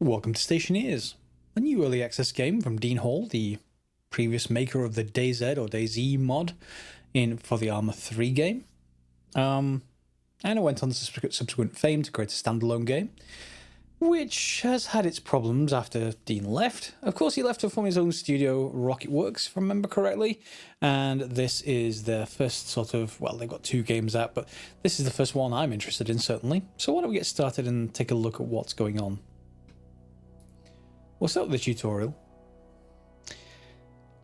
Welcome to Stationeers, a new early access game from Dean Hall, the previous maker of the DayZ or DayZ mod for the Arma 3 game. And it went on to subsequent fame to create a standalone game, which has had its problems after Dean left. Of course, he left to form his own studio, Rocketworks, if I remember correctly, and this is their first sort of, well, they've got two games out, but this is the first one I'm interested in, certainly. So why don't we get started and take a look at what's going on. We'll start with the tutorial.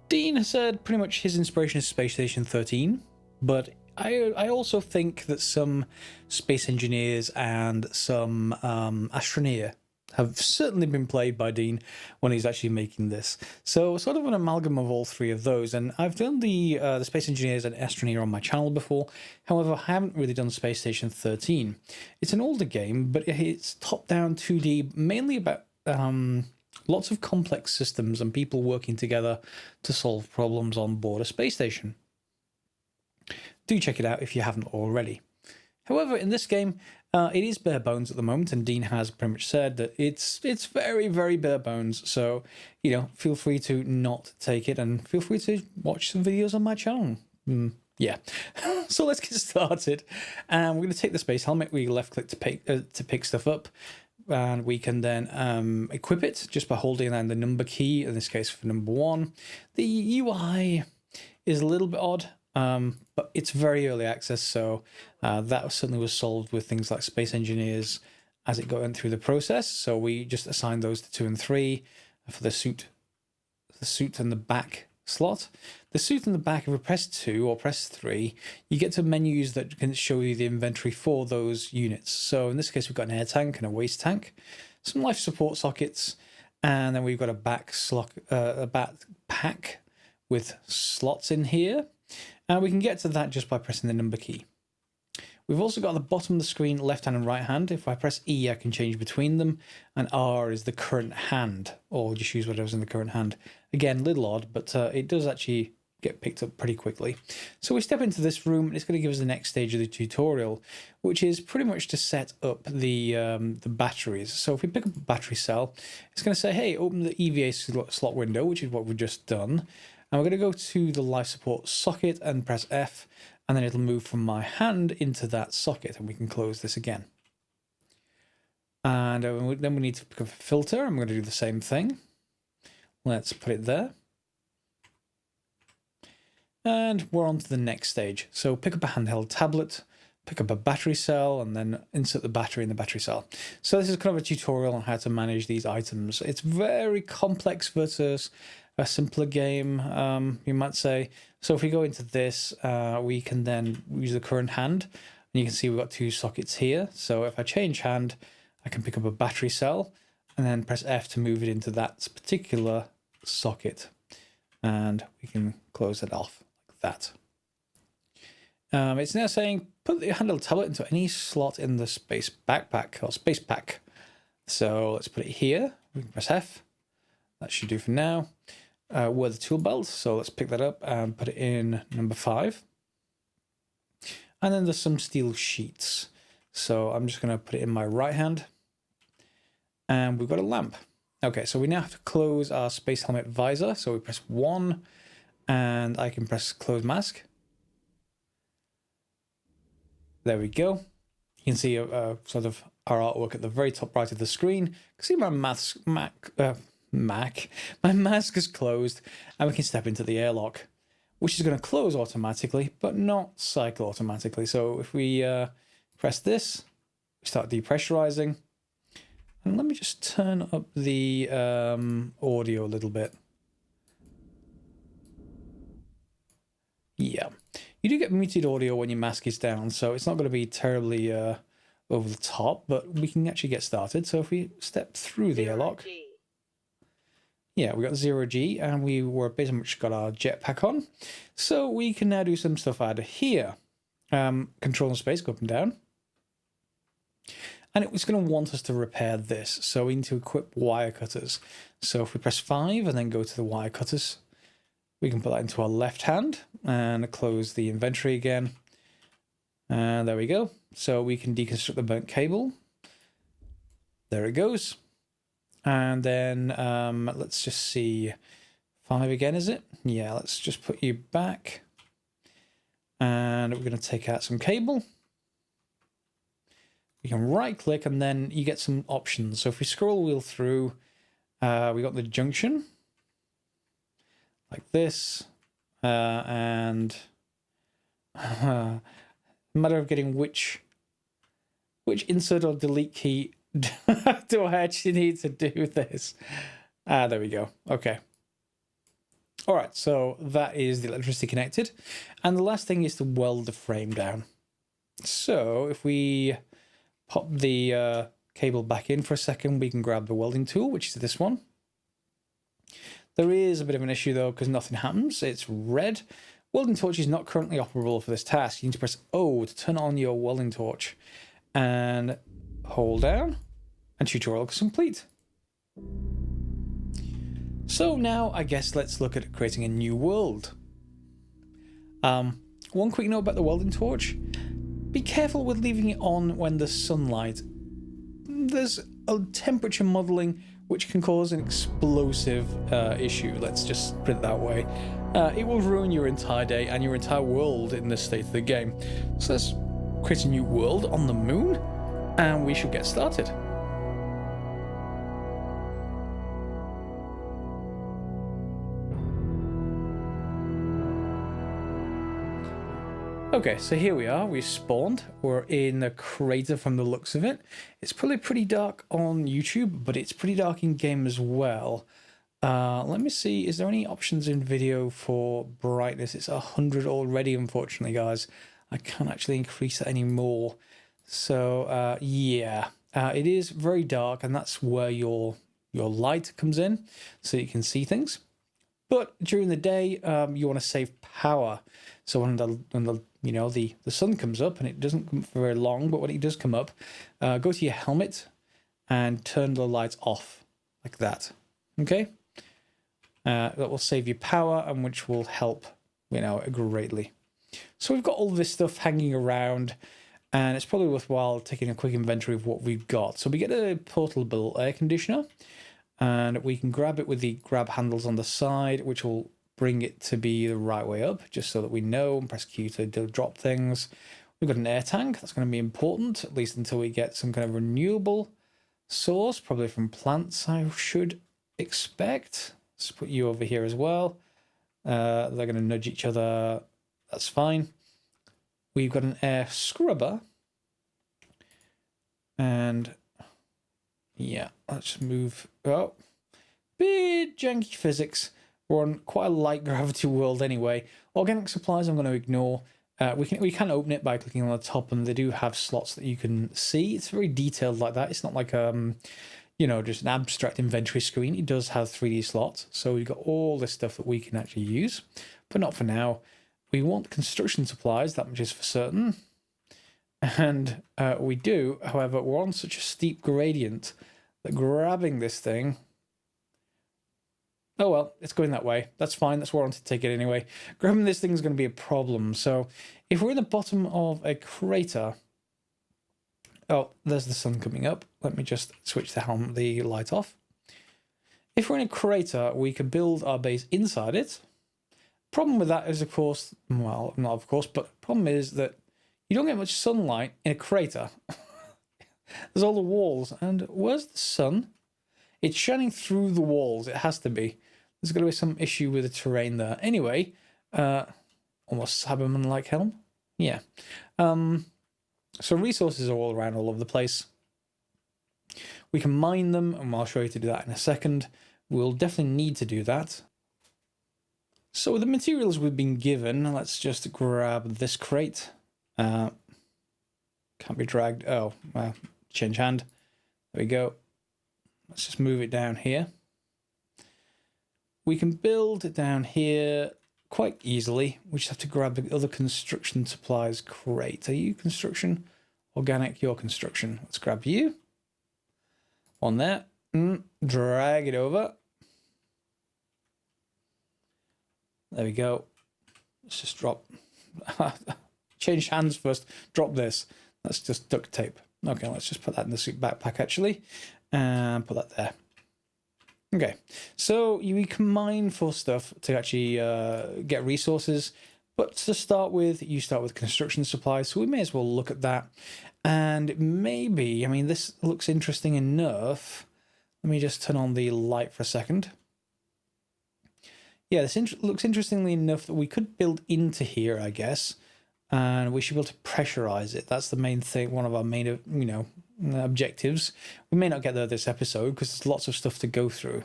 Dean has said pretty much his inspiration is Space Station 13, but I also think that some Space Engineers and some Astroneer have certainly been played by Dean when he's actually making this. So sort of an amalgam of all three of those. And I've done the Space Engineers and Astroneer on my channel before. However, I haven't really done Space Station 13. It's an older game, but it's top-down 2D, mainly about lots of complex systems and people working together to solve problems on board a space station. Do check it out if you haven't already. However, in this game, it is bare bones at the moment, and Dean has pretty much said that it's very, very bare bones. So, you know, feel free to not take it, and feel free to watch some videos on my channel. Yeah. So let's get started. We're going to take the space helmet. We left click to pick stuff up. And we can then equip it just by holding down the number key, in this case for number 1. The UI is a little bit odd, but it's very early access, so that certainly was solved with things like Space Engineers as it went through the process. So we just assigned those to 2 and 3 for the suit and the back slot. The suit in the back, if we press 2 or press 3, you get to menus that can show you the inventory for those units. So in this case, we've got an air tank and a waste tank, some life support sockets, and then we've got a backpack with slots in here. And we can get to that just by pressing the number key. We've also got at the bottom of the screen, left hand and right hand. If I press E, I can change between them, and R is the current hand, or just use whatever's in the current hand. Again, a little odd, but it does actually get picked up pretty quickly. So we step into this room, and it's going to give us the next stage of the tutorial, which is pretty much to set up the batteries. So if we pick up a battery cell, it's going to say, hey, open the EVA slot window, which is what we've just done. And we're going to go to the life support socket and press F, and then it'll move from my hand into that socket, and we can close this again. And then we need to pick up a filter. I'm going to do the same thing. Let's put it there. And we're on to the next stage. So pick up a handheld tablet, pick up a battery cell, and then insert the battery in the battery cell. So this is kind of a tutorial on how to manage these items. It's very complex versus a simpler game, you might say. So if we go into this, we can then use the current hand, and you can see we've got 2 sockets here. So if I change hand, I can pick up a battery cell and then press F to move it into that particular socket, and we can close it off like that. It's now saying put the handheld tablet into any slot in the space backpack or space pack. So let's put it here. We can press F. That should do for now. We're the tool belt, so let's pick that up and put it in number 5. And then there's some steel sheets. So I'm just going to put it in my right hand. And we've got a lamp. Okay, so we now have to close our space helmet visor. So we press 1, and I can press close mask. There we go. You can see sort of our artwork at the very top right of the screen. You can see my my mask is closed, and we can step into the airlock, which is going to close automatically, but not cycle automatically. So if we press this, we start depressurizing. And let me just turn up the audio a little bit. Yeah, you do get muted audio when your mask is down, so it's not going to be terribly over the top, but we can actually get started. So if we step through the airlock, yeah, we got 0G, and we were pretty much got our jetpack on. So we can now do some stuff out of here. Control and space, go up and down. And it was going to want us to repair this. So we need to equip wire cutters. So if we press 5 and then go to the wire cutters, we can put that into our left hand and close the inventory again. And there we go. So we can deconstruct the burnt cable. There it goes. And then let's just see, 5 again, is it? Yeah, let's just put you back. And we're going to take out some cable. We can right click and then you get some options. So if we scroll wheel through, we got the junction like this, and a matter of getting which insert or delete key do I actually need to do this? There we go. Okay. All right, so that is the electricity connected. And the last thing is to weld the frame down. So if we pop the cable back in for a second, we can grab the welding tool, which is this one. There is a bit of an issue though, because nothing happens. It's red. Welding torch is not currently operable for this task. You need to press O to turn on your welding torch and hold down, and tutorial complete. So now I guess let's look at creating a new world. One quick note about the welding torch. Be careful with leaving it on when there's sunlight. There's a temperature modeling which can cause an explosive issue, let's just put it that way. It will ruin your entire day and your entire world in this state of the game. So let's create a new world on the moon, and we should get started. Okay, so here we are, we spawned. We're in a crater from the looks of it. It's probably pretty dark on YouTube, but it's pretty dark in game as well. Let me see, is there any options in video for brightness? It's 100 already, unfortunately, guys. I can't actually increase that anymore. So, yeah, it is very dark, and that's where your light comes in, so you can see things. But during the day, you want to save power. So when the sun comes up, and it doesn't come for very long, but when it does come up, go to your helmet and turn the lights off like that. Okay, that will save you power, and which will help greatly. So we've got all this stuff hanging around, and it's probably worthwhile taking a quick inventory of what we've got. So we get a portable air conditioner, and we can grab it with the grab handles on the side, which will bring it to be the right way up, just so that we know, and press Q to drop things. We've got an air tank. That's going to be important, at least until we get some kind of renewable source, probably from plants, I should expect. Let's put you over here as well. They're going to nudge each other. That's fine. We've got an air scrubber. And yeah, let's move. Oh, bit janky physics. We're on quite a light gravity world anyway. Organic supplies I'm going to ignore. We can open it by clicking on the top, and they do have slots that you can see. It's very detailed like that. It's not like just an abstract inventory screen. It does have 3D slots, so we've got all this stuff that we can actually use, but not for now. We want construction supplies, that much is for certain. And we do, however, we're on such a steep gradient that grabbing this thing... Oh well, it's going that way. That's fine, that's where I want to take it anyway. Grabbing this thing is going to be a problem. So if we're in the bottom of a crater... Oh, there's the sun coming up. Let me just switch the light off. If we're in a crater, we can build our base inside it. Problem with that is, of course, well, not of course, but problem is that you don't get much sunlight in a crater. There's all the walls, and where's the sun? It's shining through the walls. It has to be. There's going to be some issue with the terrain there. Anyway, almost Cyberman-like helm. Yeah. So resources are all around all over the place. We can mine them, and I'll show you to do that in a second. We'll definitely need to do that. So with the materials we've been given, let's just grab this crate. Can't be dragged. Oh, change hand. There we go. Let's just move it down here. We can build it down here quite easily. We just have to grab the other construction supplies crate. Are you construction? Organic, your construction. Let's grab you. On there. Drag it over. There we go. Let's just drop. Change hands first. Drop this. That's just duct tape. Okay, let's just put that in the suit backpack actually. And put that there. Okay, so we can mine for stuff to actually get resources, but to start with, you start with construction supplies, so we may as well look at that. And maybe, I mean, this looks interesting enough. Let me just turn on the light for a second. Yeah, this looks interestingly enough that we could build into here, I guess, and we should be able to pressurize it. That's the main thing, one of our main, objectives. We may not get there this episode because there's lots of stuff to go through.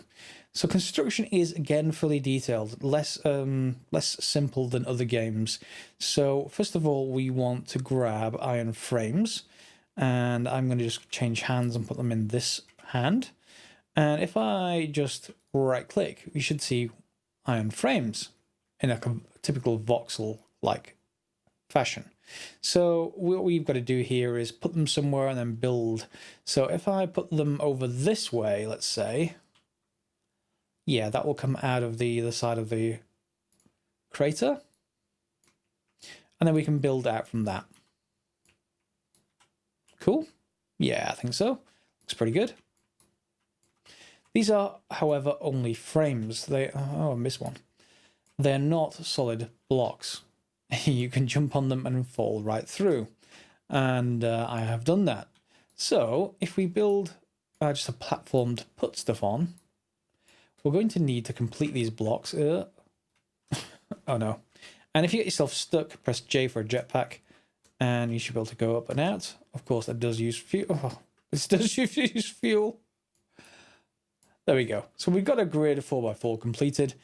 So construction is again fully detailed, less simple than other games. So first of all, we want to grab iron frames, and I'm going to just change hands and put them in this hand. And if I just right click, we should see iron frames in a typical voxel-like fashion. So what we've got to do here is put them somewhere and then build. So if I put them over this way, let's say, yeah, that will come out of the other side of the crater. And then we can build out from that. Cool. Yeah, I think so. Looks pretty good. These are, however, only frames. Oh, I missed one. They're not solid blocks. You can jump on them and fall right through. And I have done that. So if we build just a platform to put stuff on, we're going to need to complete these blocks. Oh no. And if you get yourself stuck, press J for a jetpack, and you should be able to go up and out. Of course, that does use fuel. Oh, this does use fuel. There we go. So we've got a grid 4x4 completed.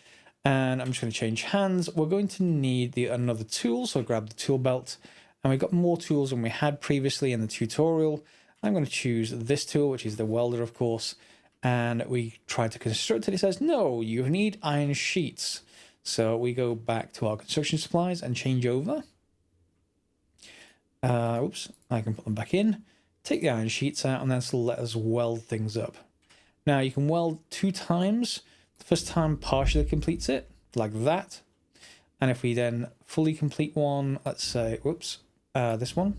And I'm just going to change hands. We're going to need another tool, so grab the tool belt. And we've got more tools than we had previously in the tutorial. I'm going to choose this tool, which is the welder, of course. And we try to construct it. It says, no, you need iron sheets. So we go back to our construction supplies and change over. Oops, I can put them back in. Take the iron sheets out, and then it'll let us weld things up. Now, you can weld 2 times. The first time partially completes it, like that. And if we then fully complete one, let's say, whoops, this one.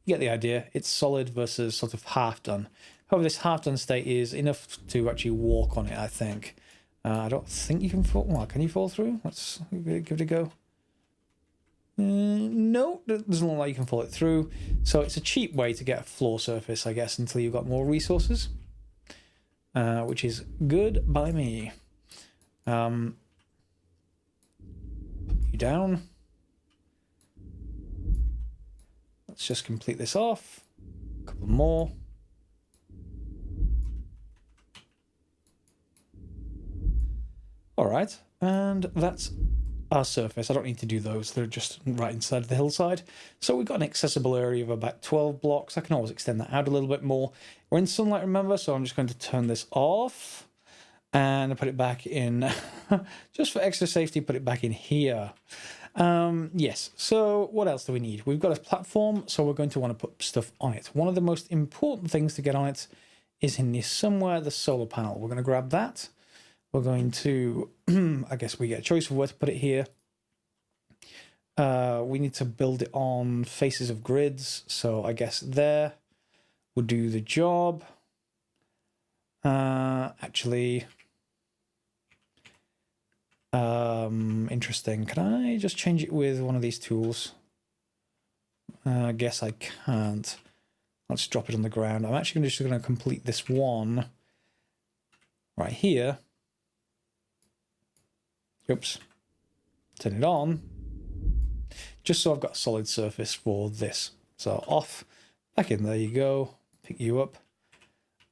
You get the idea. It's solid versus sort of half done. However, this half done state is enough to actually walk on it, I think. I don't think you can fall. Well, can you fall through? Let's give it a go. No, it doesn't look like you can fall it through. So it's a cheap way to get a floor surface, I guess, until you've got more resources. Which is good by me. Put you down. Let's just complete this off. A couple more. All right, and that's our surface. I don't need to do those. They're just right inside of the hillside. So we've got an accessible area of about 12 blocks. I can always extend that out a little bit more. We're in sunlight, remember, so I'm just going to turn this off and put it back in. Just for extra safety, put it back in here. Yes, so what else do we need? We've got a platform, so we're going to want to put stuff on it. One of the most important things to get on it is in here somewhere, the solar panel. We're going to grab that. We're going to, I guess we get a choice of where to put it here. We need to build it on faces of grids, so I guess there would do the job. Actually, interesting. Can I just change it with one of these tools? I guess I can't. Let's drop it on the ground. I'm actually just going to complete this one right here. Oops. Turn it on. Just so I've got a solid surface for this. So off, back in, there you go. Pick you up.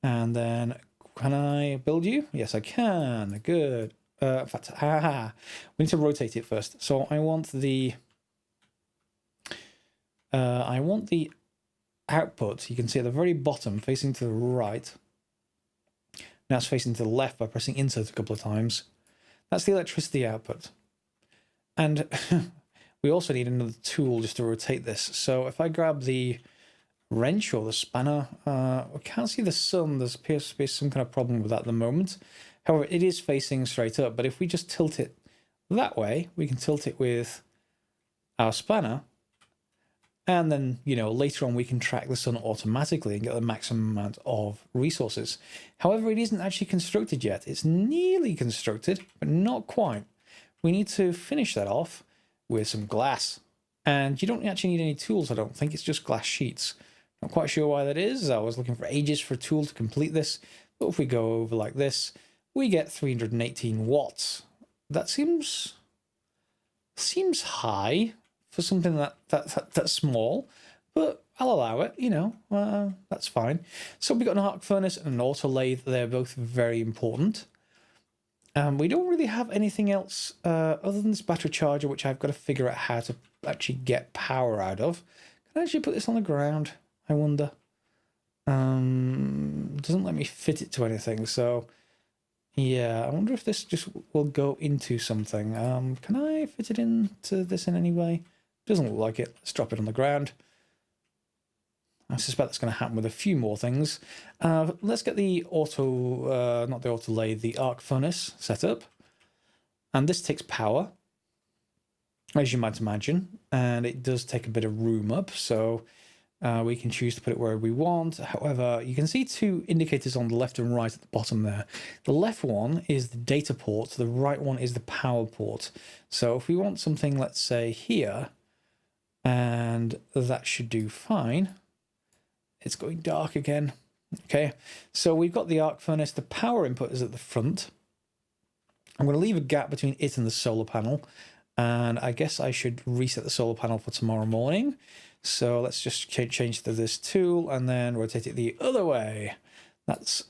And then, can I build you? Yes, I can. Good. In fact, we need to rotate it first. So I want the output. You can see at the very bottom, facing to the right. Now it's facing to the left by pressing insert a couple of times. That's the electricity output. And we also need another tool just to rotate this. So if I grab the wrench or the spanner, I can't see the sun. There appears to be some kind of problem with that at the moment. However, it is facing straight up. But if we just tilt it that way, we can tilt it with our spanner. And then, you know, later on we can track the sun automatically and get the maximum amount of resources. However, it isn't actually constructed yet. It's nearly constructed, but not quite. We need to finish that off with some glass. And you don't actually need any tools, I don't think. It's just glass sheets. Not quite sure why that is. I was looking for ages for a tool to complete this. But if we go over like this, we get 318 watts. That seems high for something that's small, but I'll allow it, you know, that's fine. So we've got an arc furnace and an auto lathe. They're both very important. We don't really have anything else other than this battery charger, which I've got to figure out how to actually get power out of. Can I actually put this on the ground, I wonder? Doesn't let me fit it to anything, so yeah, I wonder if this just will go into something. Can I fit it into this in any way? Doesn't look like it. Let's drop it on the ground. I suspect that's going to happen with a few more things. Let's get the not the auto lathe, the arc furnace set up. And this takes power, as you might imagine. And it does take a bit of room up, so we can choose to put it wherever we want. However, you can see two indicators on the left and right at the bottom there. The left one is the data port, the right one is the power port. So if we want something, let's say here, and that should do fine. It's going dark again. Okay, so we've got the arc furnace. The power input is at the front. I'm going to leave a gap between it and the solar panel. And I guess I should reset the solar panel for tomorrow morning. So let's just change to this tool and then rotate it the other way. That's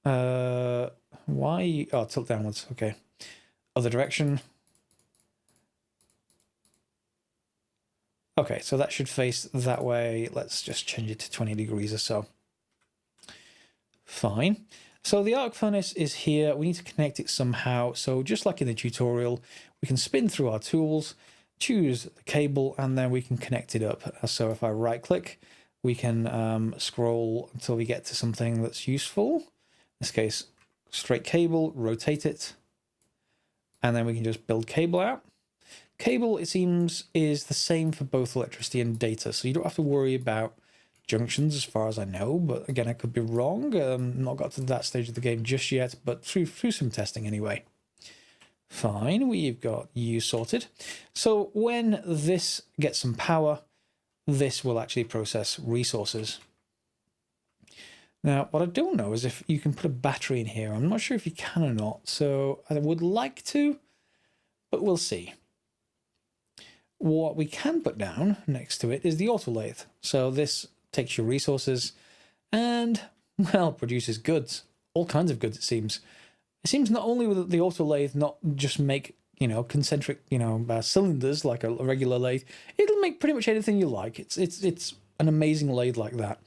why? Oh, tilt downwards. Okay. Other direction. Okay, so that should face that way. Let's just change it to 20 degrees or so. Fine. So the arc furnace is here. We need to connect it somehow. So just like in the tutorial, we can spin through our tools, choose the cable, and then we can connect it up. So if I right click, we can scroll until we get to something that's useful. In this case, straight cable, rotate it, and then we can just build cable out. Cable, it seems, is the same for both electricity and data, so you don't have to worry about junctions as far as I know, but again, I could be wrong. Not got to that stage of the game just yet, but through some testing anyway. Fine, we've got you sorted. So when this gets some power, this will actually process resources. Now, what I don't know is if you can put a battery in here. I'm not sure if you can or not, so I would like to, but we'll see. What we can put down next to it is the auto lathe. So this takes your resources and, well, produces goods. All kinds of goods, it seems. It seems not only will the auto lathe not just make, you know, concentric, you know, cylinders like a regular lathe, it'll make pretty much anything you like. It's an amazing lathe like that.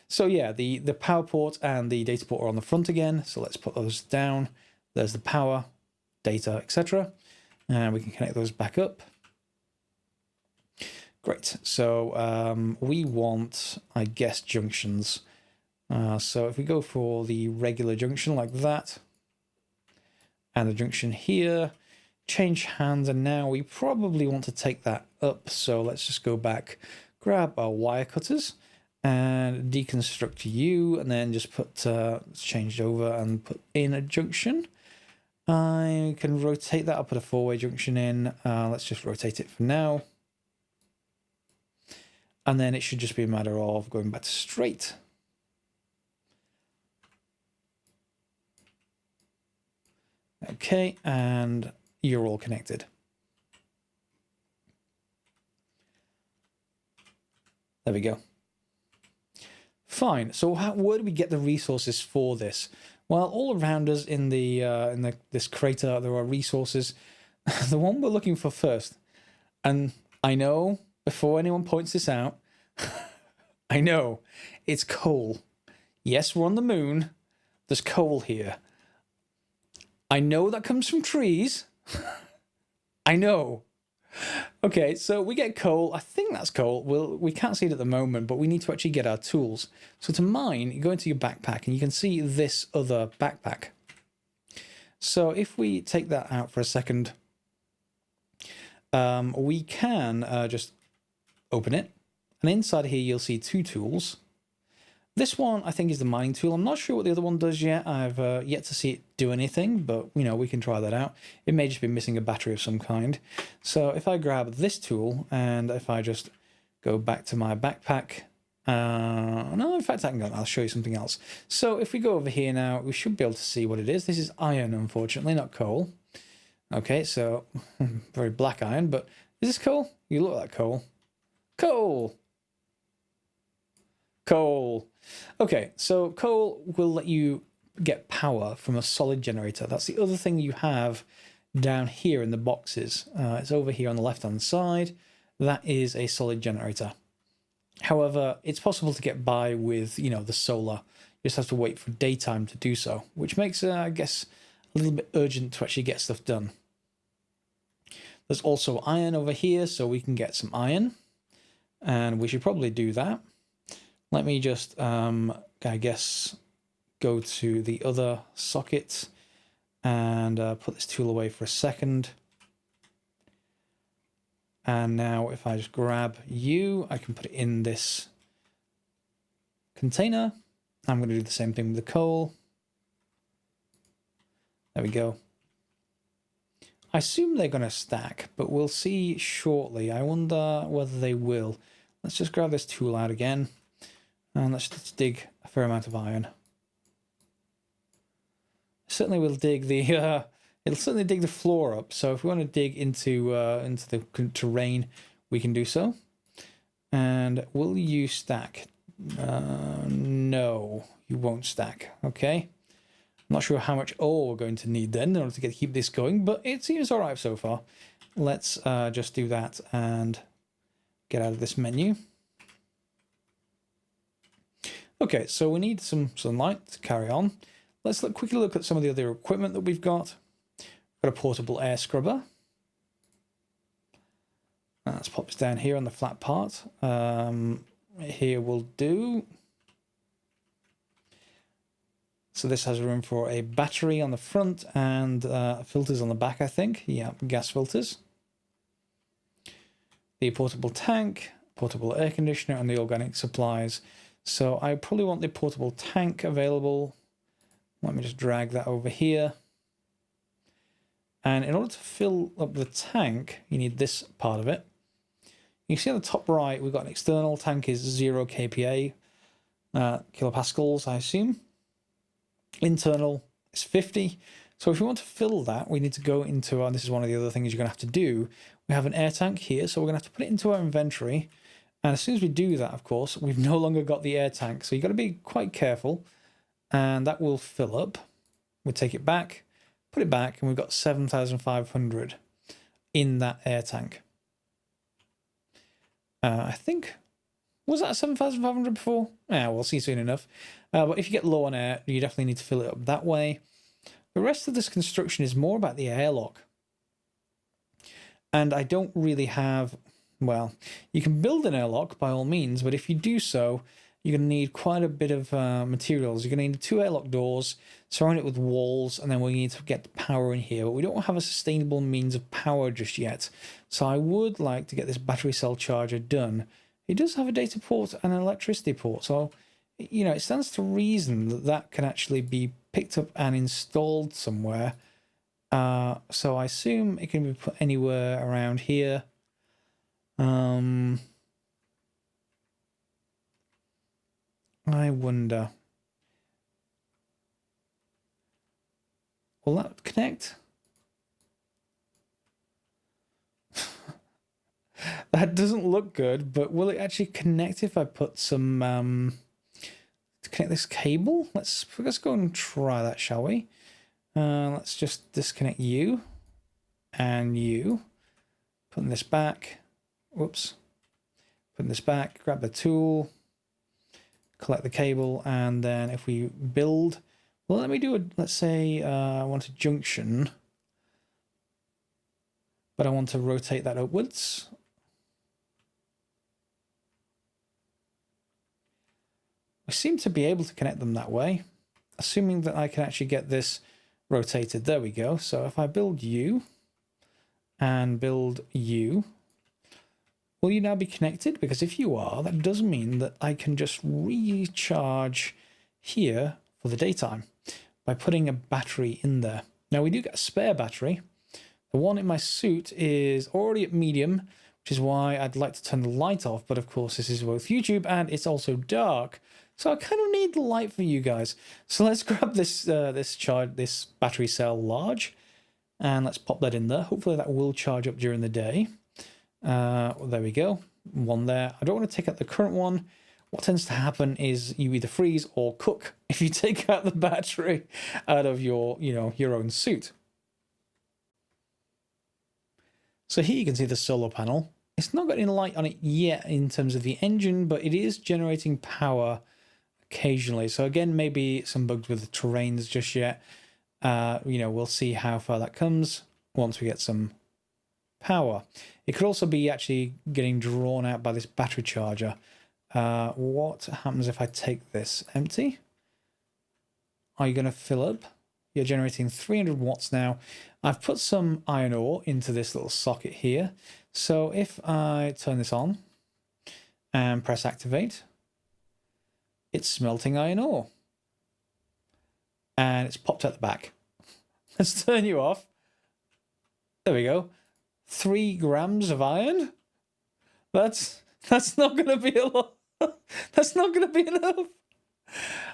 So yeah, the power port and the data port are on the front again. So let's put those down. There's the power, data, etc. And we can connect those back up. Great. So we want, I guess, junctions. So if we go for the regular junction like that, and the junction here, change hands, and now we probably want to take that up. So let's just go back, grab our wire cutters, and deconstruct you, and then just put, let's change it over and put in a junction. I can rotate that. I'll put a four-way junction in. Let's just rotate it for now. And then it should just be a matter of going back to straight. Okay, and you're all connected. There we go. Fine. So where do we get the resources for this? Well, all around us in this crater there are resources. The one we're looking for first, and I know before anyone points this out, I know it's coal. Yes, we're on the moon. There's coal here. I know that comes from trees. I know. Okay, so we get coal. I think that's coal. We can't see it at the moment, but we need to actually get our tools. So to mine, you go into your backpack and you can see this other backpack. So if we take that out for a second, we can just Open it. And inside here, you'll see two tools. This one, I think, is the mining tool. I'm not sure what the other one does yet. I've yet to see it do anything, but, you know, we can try that out. It may just be missing a battery of some kind. So if I grab this tool, and if I just go back to my backpack... no, in fact, I'll show you something else. So if we go over here now, we should be able to see what it is. This is iron, unfortunately, not coal. Okay, so very black iron, but is this coal? You look like coal. Coal! Coal. Okay, so coal will let you get power from a solid generator. That's the other thing you have down here in the boxes. It's over here on the left-hand side. That is a solid generator. However, it's possible to get by with, you know, the solar. You just have to wait for daytime to do so, which makes it, I guess, a little bit urgent to actually get stuff done. There's also iron over here, so we can get some iron. And we should probably do that. Let me just, I guess, go to the other socket and put this tool away for a second. And now if I just grab you, I can put it in this container. I'm going to do the same thing with the coal. There we go. I assume they're going to stack, but we'll see shortly. I wonder whether they will. Let's just grab this tool out again. And let's just dig a fair amount of iron. Certainly will dig the it'll certainly dig the floor up. So if we want to dig into the terrain, we can do so. And will you stack? No, you won't stack. Okay. I'm not sure how much ore we're going to need then in order to keep this going, but it seems all right so far. Let's just do that and get out of this menu. Okay, so we need some sunlight to carry on. Let's quickly look at some of the other equipment that we've got. We've got a portable air scrubber. Let's pop this down here on the flat part. Here will do. So this has room for a battery on the front and filters on the back, I think. Yeah, gas filters. The portable tank, portable air conditioner, and the organic supplies. So I probably want the portable tank available. Let me just drag that over here. And in order to fill up the tank, you need this part of it. You can see on the top right, we've got an external tank is 0 kPa, kilopascals, I assume. Internal is 50. So if we want to fill that, we need to go into, and this is one of the other things you're going to have to do. We have an air tank here, so we're going to have to put it into our inventory. And as soon as we do that, of course, we've no longer got the air tank. So you've got to be quite careful. And that will fill up. We'll take it back, put it back, and we've got 7,500 in that air tank. I think, was that 7,500 before? Yeah, we'll see soon enough. But if you get low on air, you definitely need to fill it up that way. The rest of this construction is more about the airlock. And I don't really have... Well, you can build an airlock by all means, but if you do so, you're going to need quite a bit of materials. You're going to need 2 airlock doors, surround it with walls, and then we need to get the power in here. But we don't have a sustainable means of power just yet. So I would like to get this battery cell charger done. It does have a data port and an electricity port, so you know it stands to reason that that can actually be picked up and installed somewhere. So I assume it can be put anywhere around here. I wonder. Will that connect? That doesn't look good, but will it actually connect if I put some to connect this cable? Let's go and try that, shall we? Let's just disconnect you and you. Putting this back. Whoops. Putting this back, grab the tool, collect the cable, and then if we build, well, let me do a, let's say I want a junction, but I want to rotate that upwards. I seem to be able to connect them that way, assuming that I can actually get this rotated. There we go. So if I build you and build you, Will you now be connected? Because if you are, that does mean that I can just recharge here for the daytime by putting a battery in there. Now we do get a spare battery. The one in my suit is already at medium, which is why I'd like to turn the light off. But of course, this is both YouTube and it's also dark. So I kind of need the light for you guys. So let's grab this this battery cell large, and let's pop that in there. Hopefully that will charge up during the day. Well, there we go. One there. I don't want to take out the current one. What tends to happen is you either freeze or cook if you take out the battery out of your, your own suit. So here you can see the solar panel. It's not got any light on it yet in terms of the engine, but it is generating power occasionally. So again, maybe some bugs with the terrains just yet. We'll see how far that comes once we get some power. It could also be actually getting drawn out by this battery charger. What happens if I take this empty? Are you going to fill up? You're generating 300 watts now. I've put some iron ore into this little socket here. So if I turn this on and press activate, it's smelting iron ore. And it's popped out the back. Let's turn you off. There we go. 3 grams of iron? That's not going to be a lot. That's not going to be enough.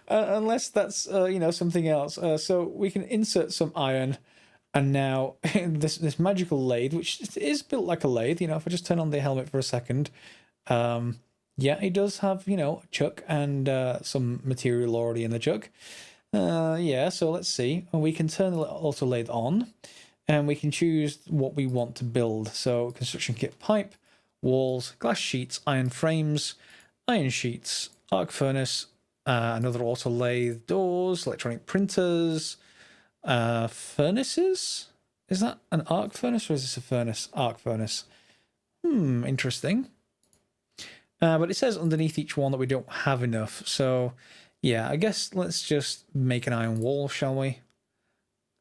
Unless that's, something else. So we can insert some iron. And now this magical lathe, which is built like a lathe, if I just turn on the helmet for a second. Yeah, it does have, a chuck and some material already in the chuck. Yeah, so let's see. We can turn the auto lathe on. And we can choose what we want to build. So construction kit pipe, walls, glass sheets, iron frames, iron sheets, arc furnace, another auto lathe, doors, electronic printers, furnaces. Is that an arc furnace or is this a furnace? Arc furnace. Interesting. But it says underneath each one that we don't have enough. So yeah, I guess let's just make an iron wall, shall we?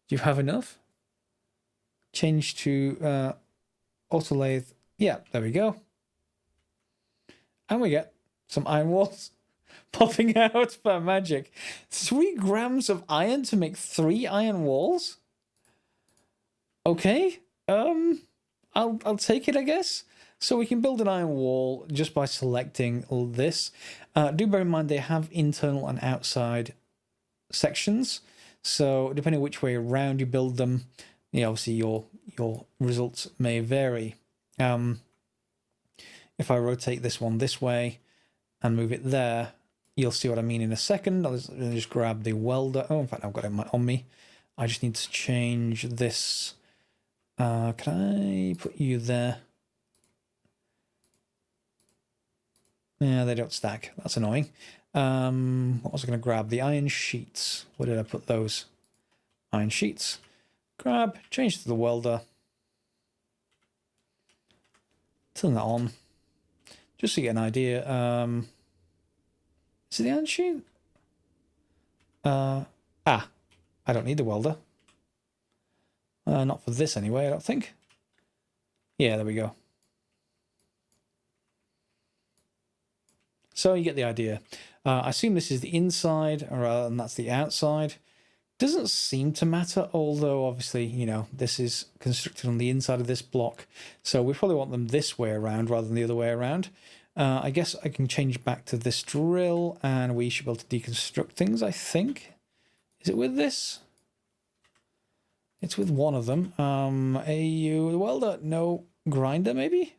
Do you have enough? Change to auto lathe. Yeah, there we go. And we get some iron walls popping out by magic. 3 grams of iron to make 3 iron walls? Okay. I'll take it, I guess. So we can build an iron wall just by selecting this. Do bear in mind they have internal and outside sections. So depending which way around you build them, obviously your results may vary. If I rotate this one this way and move it there, you'll see what I mean in a second. I'll just grab the welder. Oh, in fact, I've got it on me. I just need to change this. Can I put you there? Yeah, they don't stack. That's annoying. What was I going to grab? The iron sheets. Where did I put those? Iron sheets. Grab, change to the welder. Turn that on. Just to get an idea. Is it the iron sheet? I don't need the welder. Not for this anyway, I don't think. Yeah, there we go. So you get the idea. I assume this is the inside, and that's the outside. Doesn't seem to matter, although obviously, this is constructed on the inside of this block. So we probably want them this way around rather than the other way around. I guess I can change back to this drill and we should be able to deconstruct things, I think. Is it with this? It's with one of them. The welder? No. Grinder, maybe?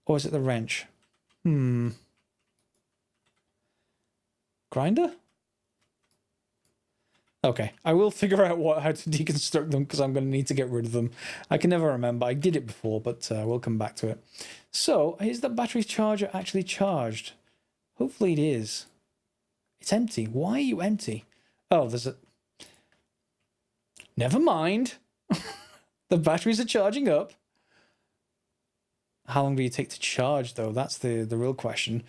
Or is it the wrench? Grinder? Okay, I will figure out how to deconstruct them because I'm going to need to get rid of them. I can never remember. I did it before, but we'll come back to it. So, is the battery charger actually charged? Hopefully it is. It's empty. Why are you empty? Oh, there's a... Never mind. The batteries are charging up. How long do you take to charge, though? That's the real question.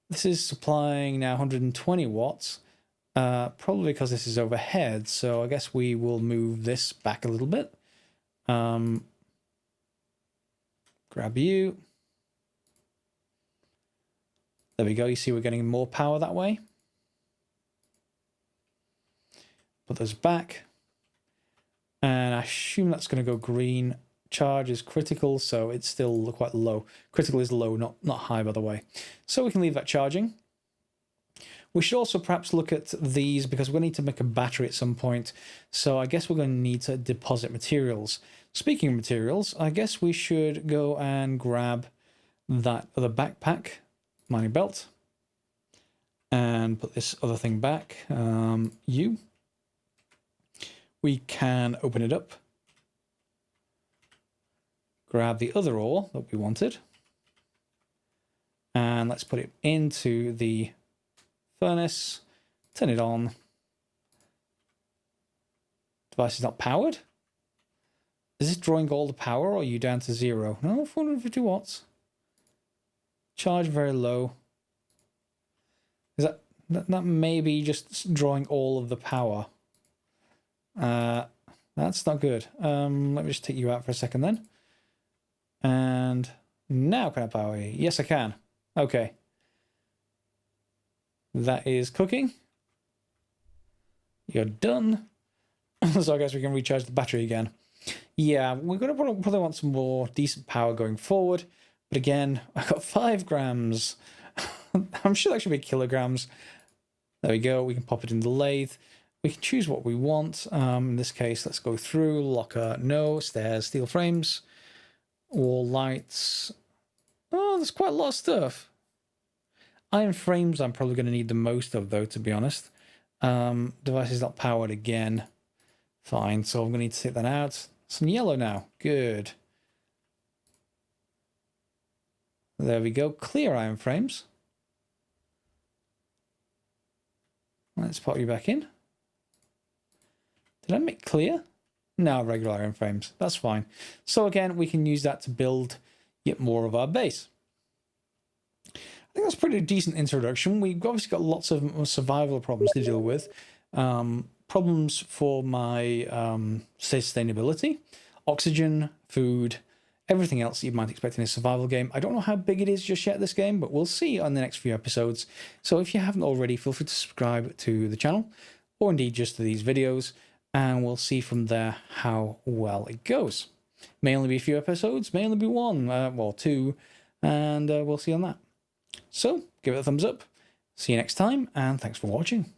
This is supplying now 120 watts. Probably because this is overhead, so I guess we will move this back a little bit. Grab you. There we go. You see we're getting more power that way. Put those back. And I assume that's going to go green. Charge is critical, so it's still quite low. Critical is low, not high, by the way. So we can leave that charging. We should also perhaps look at these because we're going to need to make a battery at some point. So I guess we're going to need to deposit materials. Speaking of materials, I guess we should go and grab that other backpack, mining belt, and put this other thing back. We can open it up, grab the other ore that we wanted, and let's put it into the furnace, turn it on. Device is not powered. Is this drawing all the power, or are you down to 0? No, 450 watts. Charge very low. Is that may be just drawing all of the power? That's not good. Let me just take you out for a second then. And now can I power you? Yes, I can. Okay. That is cooking. You're done. So I guess we can recharge the battery again. Yeah, we're going to probably want some more decent power going forward. But again, I've got 5 grams. I'm sure that should be kilograms. There we go. We can pop it in the lathe. We can choose what we want. In this case, let's go through. Locker, no. Stairs, steel frames. Wall lights. Oh, there's quite a lot of stuff. Iron frames I'm probably going to need the most of, though, to be honest. Device is not powered again. Fine, so I'm going to need to take that out. Some yellow now. Good. There we go. Clear iron frames. Let's pop you back in. Did I make clear? No, regular iron frames. That's fine. So again, we can use that to build yet more of our base. I think that's a pretty decent introduction. We've obviously got lots of survival problems to deal with. Problems for my sustainability, oxygen, food, everything else you might expect in a survival game. I don't know how big it is just yet, this game, but we'll see on the next few episodes. So if you haven't already, feel free to subscribe to the channel, or indeed just to these videos, and we'll see from there how well it goes. May only be a few episodes, may only be 1, well 2, and we'll see on that. So give it a thumbs up, see you next time, and thanks for watching.